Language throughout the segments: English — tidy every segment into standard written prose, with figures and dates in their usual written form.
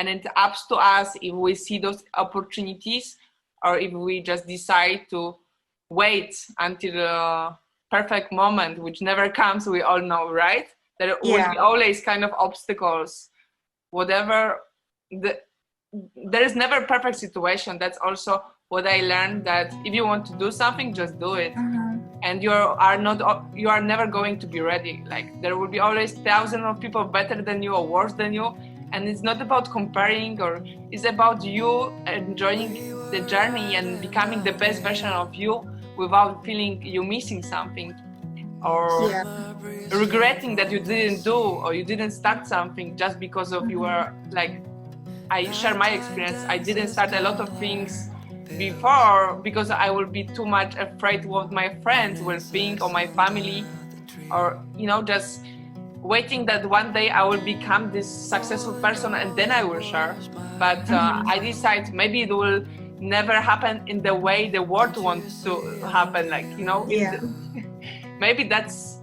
and it's up to us if we see those opportunities or if we just decide to wait until the perfect moment, which never comes. We all know, right? There will be always kind of obstacles, whatever. There is never a perfect situation. That's also what I learned, that if you want to do something, just do it. And you are never going to be ready. Like, there will be always thousands of people better than you or worse than you, and it's not about comparing, or it's about you enjoying the journey and becoming the best version of you without feeling you missing something, or regretting that you didn't do or you didn't start something just because of you were like, I share my experience. I didn't start a lot of things before because I will be too much afraid what my friends will think, or my family, or just waiting that one day I will become this successful person and then I will share. But I decide maybe it will never happen in the way the world wants to happen. Like, maybe that's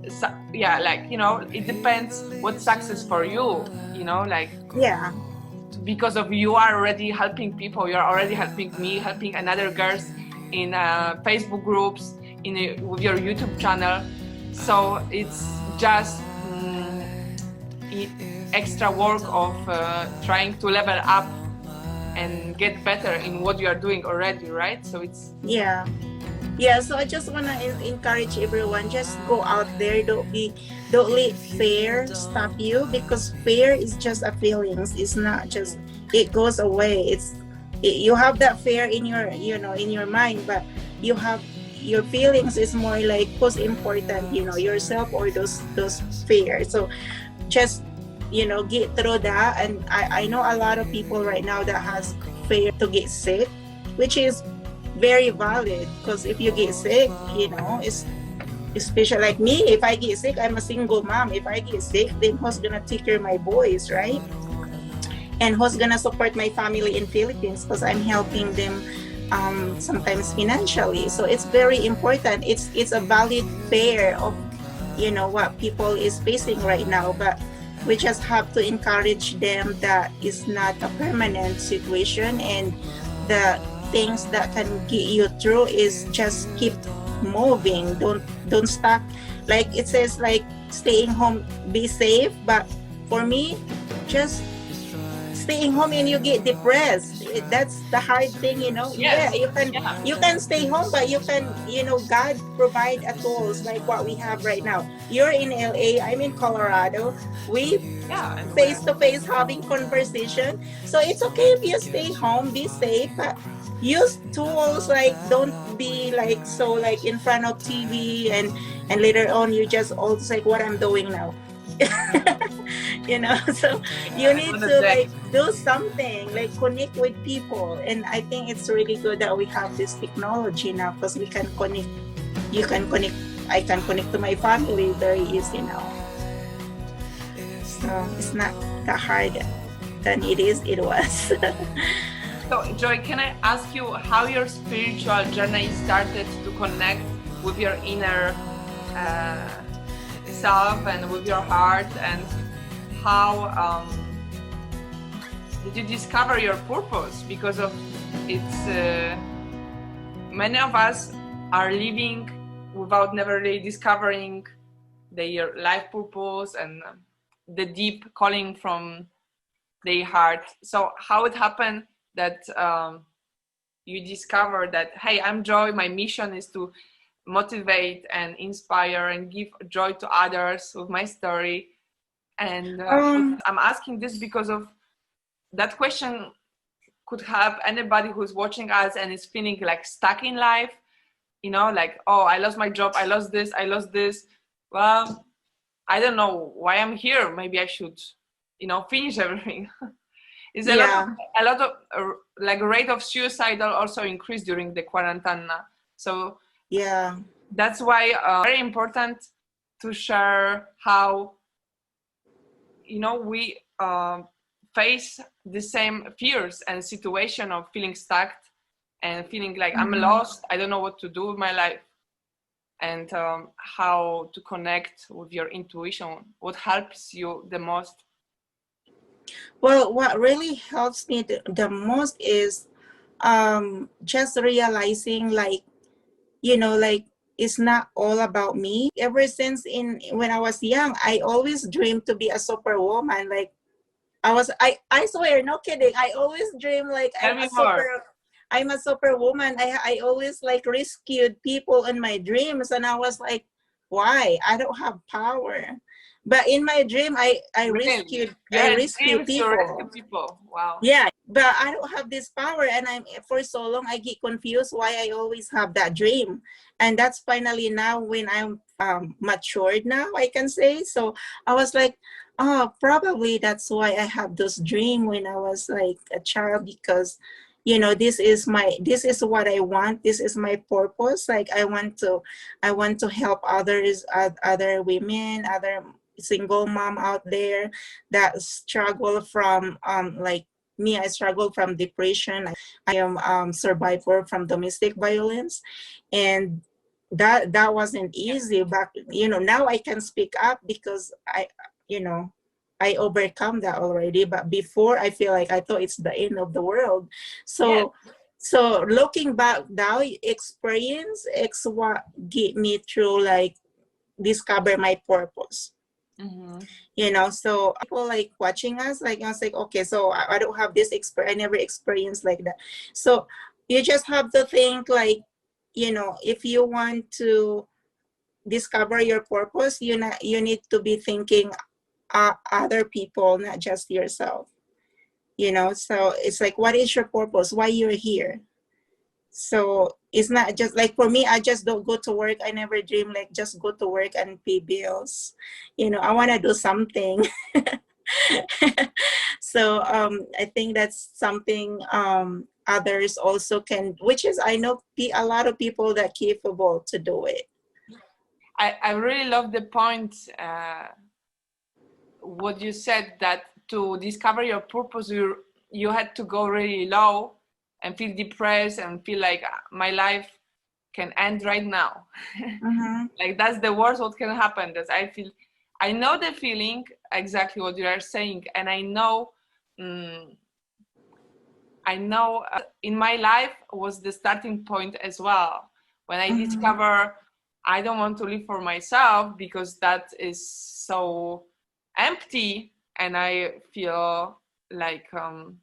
it depends what success for you. Because of you are already helping people, you're already helping me, helping another girls in Facebook groups, with your YouTube channel. So it's just extra work of trying to level up and get better in what you are doing already, right? So it's so I just want to encourage everyone, just go out there. Don't let fear stop you, because fear is just a feelings. It's not just, it goes away. You have that fear in your in your mind, but you have your feelings is more like what's important, yourself or those fears. So just get through that. And I know a lot of people right now that has fear to get sick, which is very valid, because if you get sick, it's especially like me. If I get sick, I'm a single mom. If I get sick, then who's gonna take care of my boys, right? And who's gonna support my family in Philippines, because I'm helping them sometimes financially. So it's very important. It's a valid fear of what people is facing right now, but we just have to encourage them that it's not a permanent situation, and the things that can get you through is just keep moving. Don't stop. Like it says, like staying home, be safe. But for me, just staying home and you get depressed, that's the hard thing, you can stay home, but you can, God provide a tools like what we have right now. You're in LA, I'm in Colorado. We face to face having conversation. So it's okay if you stay home, be safe, but use tools. Like, don't be like so like in front of TV, and later on you just also like what I'm doing now. So you need to like do something, like connect with people. And I think it's really good that we have this technology now, because we can connect. You can connect, I can connect to my family very easy now. So it's not that hard than it was. So Joy, can I ask you how your spiritual journey started to connect with your inner self and with your heart, and how did you discover your purpose? Because of it's many of us are living without never really discovering their life purpose and the deep calling from their heart. So how it happened that you discover that, hey, I'm Joy, my mission is to motivate and inspire and give joy to others with my story. And I'm asking this because of that question could help anybody who's watching us and is feeling like stuck in life, like, oh, I lost my job, I lost this. Well, I don't know why I'm here. Maybe I should, finish everything. It's a lot of like rate of suicidal also increased during the quarantine. So that's why very important to share how we face the same fears and situation of feeling stuck and feeling like I'm lost, I don't know what to do with my life, and how to connect with your intuition, what helps you the most. Well, what really helps me the most is just realizing, like, like, it's not all about me. Ever since in when I was young, I always dreamed to be a superwoman. Like, I swear, no kidding. I always dream like Tell me more. I'm a superwoman. I always like rescued people in my dreams, and I was like, why? I don't have power. But in my dream, Really? You I had rescue dreams to rescue people. people. Wow. Yeah, but I don't have this power, and I'm for so long I get confused why I always have that dream, and that's finally now when I'm matured now, I can say. So I was like, oh, probably that's why I have those dream when I was like a child, because this is what I want. This is my purpose. Like, I want to help others, other women, other single mom out there that struggle from like me. I struggle from depression. I am survivor from domestic violence, and that wasn't Yeah. easy. But now I can speak up because you know I overcome that already. But before, I feel like I thought it's the end of the world. Yes. So looking back now, experience it's what get me through, like, discover my purpose. Mm-hmm. So people like watching us, like, I was like, okay, so I don't have this experience. I never experienced like that. So you just have to think, like, if you want to discover your purpose, you need to be thinking other people, not just yourself. So it's like, what is your purpose? Why you're here? So it's not just like, for me, I just don't go to work. I never dream like just go to work and pay bills. I want to do something. So I think that's something others also can, which is, I know a lot of people that capable to do it. I really love the point, what you said, that to discover your purpose, you had to go really low and feel depressed and feel like my life can end right now. Mm-hmm. Like, that's the worst what can happen. That I know the feeling exactly what you are saying, and um, I know in my life was the starting point as well, when I Mm-hmm. discover I don't want to live for myself because that is so empty, and I feel like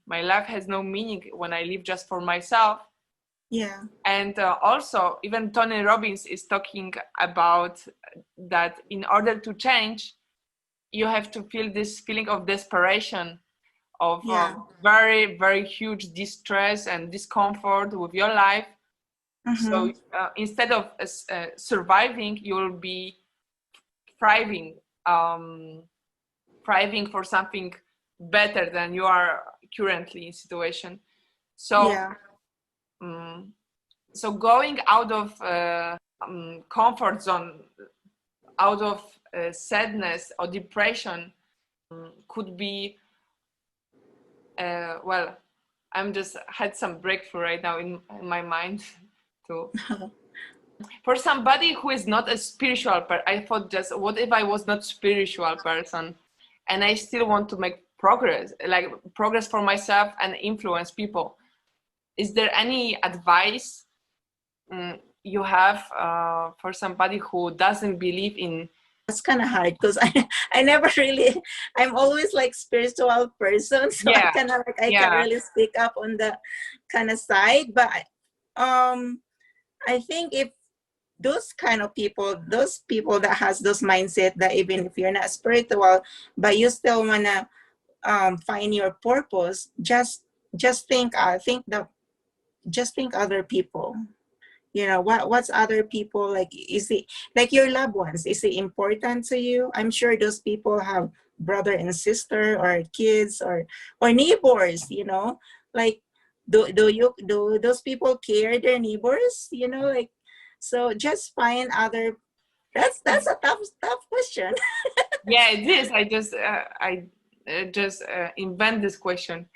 my life has no meaning when I live just for myself. Yeah. And also, even Tony Robbins is talking about that in order to change, you have to feel this feeling of desperation, of Yeah. very, very huge distress and discomfort with your life. Mm-hmm. So instead of surviving, you will be thriving, um, thriving for something better than you are currently in situation. So, Yeah. um, so going out of comfort zone, out of sadness or depression, could be well, I'm just had some breakthrough right now in my mind too. For somebody who is not a spiritual person, I thought, just what if I was not spiritual person and I still want to make progress, like progress for myself and influence people? Is there any advice you have for somebody who doesn't believe in? That's kind of hard because I never really, I'm always like spiritual person. So I Yeah, kind of like, I can't yeah. really speak up on the kind of side. But um, I think if those people that has those mindset, that even if you're not spiritual, but you still want to find your purpose, just think, just think other people. What's other people like? Is it like your loved ones? Is it important to you? I'm sure those people have brother and sister, or kids, or neighbors. Like, do those people care their neighbors? Like, so just find other. That's a tough question. Yeah, it is. I just invent this question.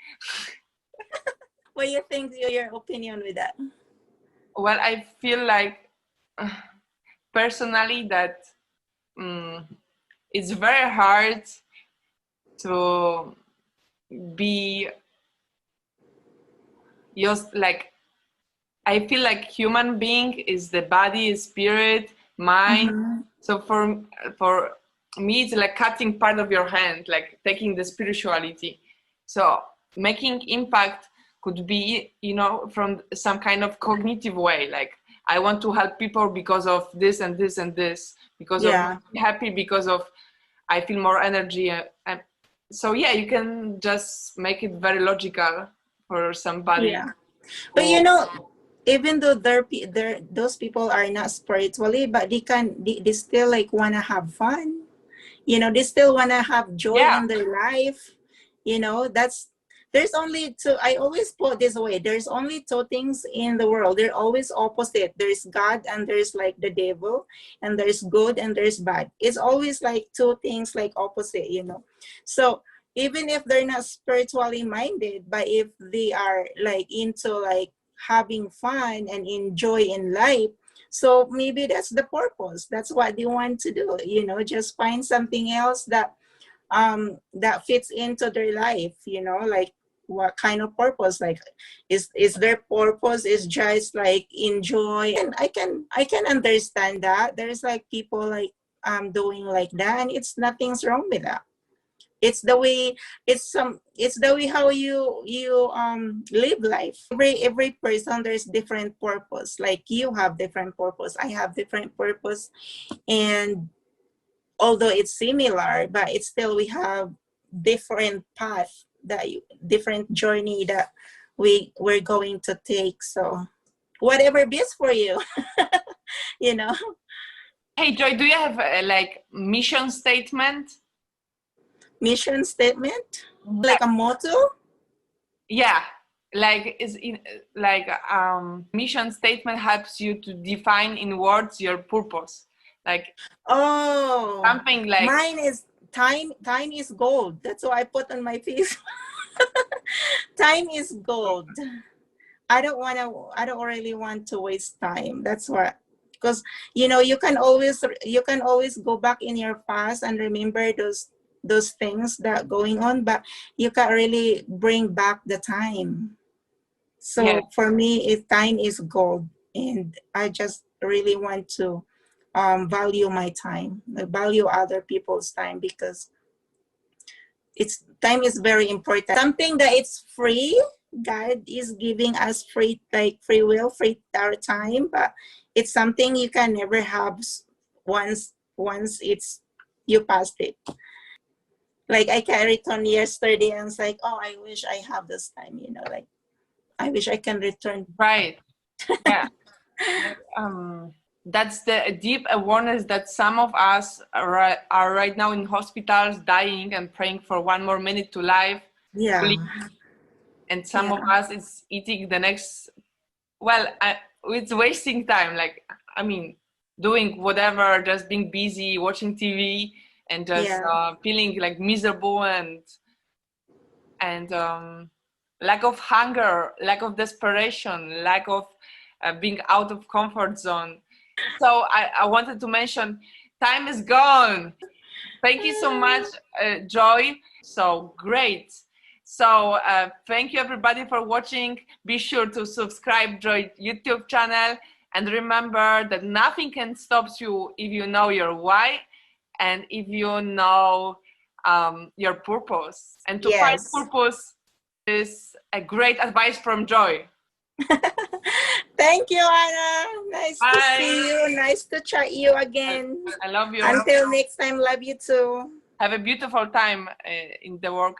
What do you think? Your opinion with that? Well, I feel like personally that um, it's very hard to be just like, I feel like human being is the body, spirit, mind. Mm-hmm. So for me, it's like cutting part of your hand, like taking the spirituality. So making impact could be, you know, from some kind of cognitive way, like I want to help people because of this and this and this, because of Yeah. happy, because of I feel more energy. And so yeah, you can just make it very logical for somebody. Yeah. But you know, even though those people are not spiritually, but they still like wanna have fun. You know, they still wanna have joy Yeah. in their life. You know, there's only two. I always put this way. There's only two things in the world. They're always opposite. There's God and there's like the devil, and there's good and there's bad. It's always like two things like opposite. You know, so even if they're not spiritually minded, but if they are like into like having fun and enjoy in life, so maybe that's the purpose, that's what they want to do, you know, just find something else that fits into their life, you know, like what kind of purpose, like is their purpose is just like enjoy. And I can understand that there's like people like doing like that, and it's nothing's wrong with that. It's the way, it's the way how you live life. Every person, there's different purpose, like you have different purpose, I have different purpose, and although it's similar, but it's still we have different path, different journey that we're going to take. So whatever best for you. You know. Hey Joy, do you have like mission statement? Mission statement, like a motto. Yeah, like is in like mission statement helps you to define in words your purpose, like Oh, something like mine is time is gold. That's what I put on my face. Time is gold. I don't really want to waste time. That's what, because you know, you can always go back in your past and remember those things that going on, but you can't really bring back the time. So yeah, for me, if time is gold, and I just really want to value my time, value other people's time, because it's time is very important. Something that it's free. God is giving us free, like free will, free our time, but it's something you can never have once it's you passed it. Like I can return yesterday and it's like, oh, I wish I have this time, you know, like I wish I can return. right, yeah. That's the deep awareness that some of us are right now in hospitals dying and praying for one more minute to life. Yeah. And some of us is eating the next, well, it's wasting time, like I mean doing whatever, just being busy watching TV and just feeling like miserable and lack of hunger, lack of desperation, lack of being out of comfort zone. So I wanted to mention time is gone. Thank you so much, Joy. So great. So thank you everybody for watching. Be sure to subscribe Joy YouTube channel, and remember that nothing can stop you if you know your why and if you know your purpose. And to find purpose is a great advice from Joy. Thank you, Anna. Nice Bye. to see you. Nice to chat you again. I love you. Until next time, love you too. Have a beautiful time in the work.